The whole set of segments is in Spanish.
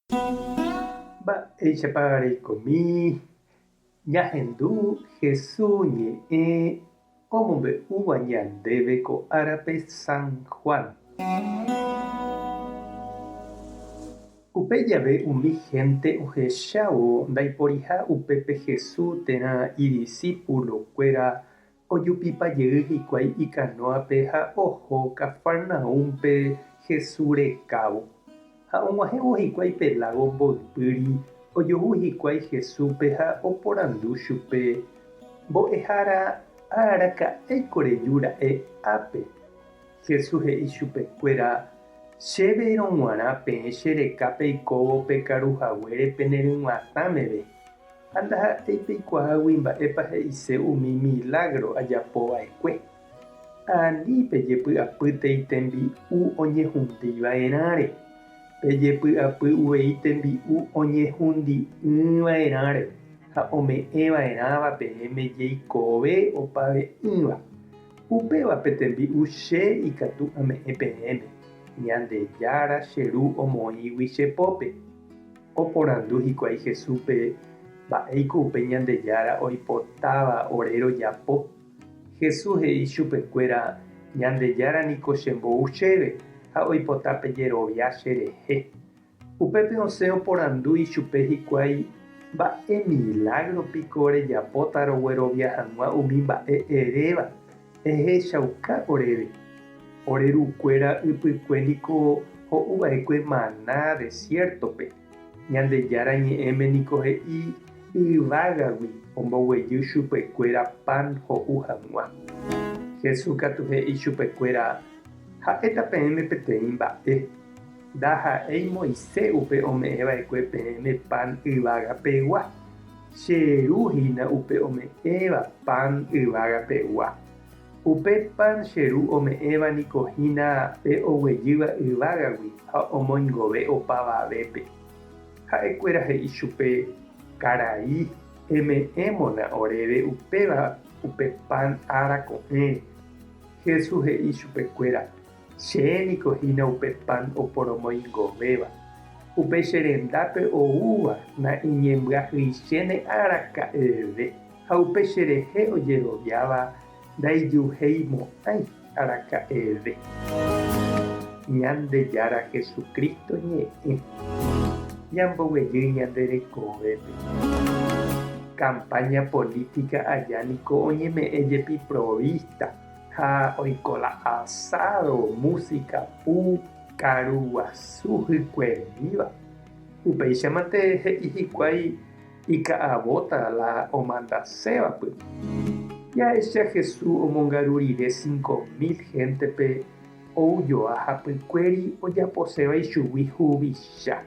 Mba'éichapa reikomi ñahendu Jesús ñe'ẽ omombe'úva ñandéve ko árape San Juan. Upe jave umi hénte ohechávo ndaiporiha upépe Jesús térã idiscípulokuéra ojupipajey hikuái ikanoape ha oho Cafarnaúmpe Jesús rekávo. Ha og̃uahẽvo hikuái Pelágo mboypýri ojuhu hikuái Jesúspe ha oporandu chupe mbo'ehára araka'éiko reju ra'e ápe. Jesús he'i chupekuéra: chéverõ g̃uarã peẽ chereka peikóvo pe karuhaguére peneryguatãmeve. Ha ndaha'éi peikuaágui mba'épa he'ise umi milagro ajapova'ekue. Ani pejepy'apýte tembi'u oñehũndiva'erãre. Pejepy'apy uvei tembi'u oñehũndi'ỹva'erãre ha ome'ẽva'erãva peẽme jeikove opave'ỹva. Upévape tembi'u che ikatu ame'ẽ peẽme. Ñandejára che ru omoĩgui chepópe. Oporandu hikuái Jesúspe mba'éiko upe Ñandejára oipotáva ore rojapo. Jesús he'i chupekuéra: Ñandejára niko chembou chéve ha oipota pejerovia cherehe. Upépe osẽ oporandu ichupe hikuái: mba'e milagropiko rejapóta roguerovia hag̃ua umi mba'e eréva. Ehechauka oréve. Orerukuéra ypykue niko ho'uva'ekue maná desiertope. Ñandejára ñe'ẽme niko he'i yvágagui omboguejy chupekuéra pan ho'u hag̃ua. Jesús katu he'i chupekuéra: ha'éta peẽme peteĩ mba'e. Ndaha'éi Moisés upe ome'ẽva'ekue peẽme pan yvagapegua. Che ru hína upe ome'ẽva pan yvagapegua. Upe pan che ru ome'ẽva niko hína pe oguejýva yvágagui ha omoingove opavavépe. Ha'ekuéra he'i chupe: karai, eme'ẽmona oréve upéva upe pan ára ko'ẽre. Jesús he'i chupekuéra: che niko hína upe pan oporomoingovéva. Upe che rendápe oúva na'iñembyahýichéne araka'eve. Ha upe cherehe ojeroviáva ndaijuhéimo'ãi araka'eve. Ñandejára Jesukristo ñe'ẽ ñamboguejy ñande rekovépe. Campaña política aja niko oñeme'ẽjepi provista ha oikola asado, música pu, karuguasu hykue-ríva. Upéichamante he'i hikuái ika'avóta la omandasévapy. Ja'écha Jesús omongaru rire 5.000 géntepe oujoa hapykuéri ojaposéva ichugui huvicha.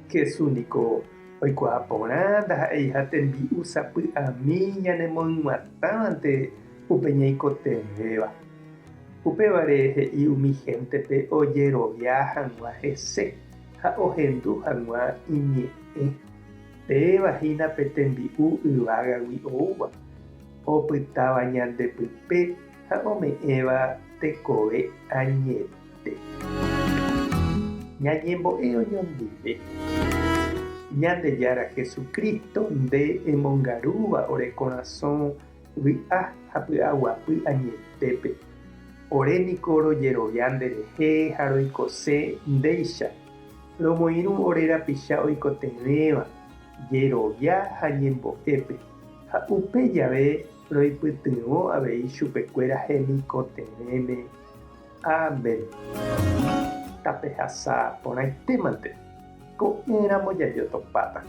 Jesús niko oikuaa porã ndaha'éiha tembi'u sapy'ami ñanemoĩguatãvante upe ñaikotevẽva. Upévare he'i umi géntepe ojerovia hag̃ua hese ha ohendu hag̃ua iñe'ẽ. Pévahína pe tembi'u yvágagui oúva. Opytáva ñandepype ha ome'ẽva tekove añete. Ñañembo'e oñondive. Ñandejára Jesucristo nde emongarúva ore korasõ vy'a ha py'aguapy añetépe. Ore niko rojerovia nderehe ha roikosẽ ndéicha. Romoirũ ore rapicha oikotevẽva, jerovia ha ñembo'épe. Ha upe jave roipytyvõ avei chupekuéra hemikotevẽme. Amén. Tapehasa porãitémante. Ko'ẽramo jajotopáta.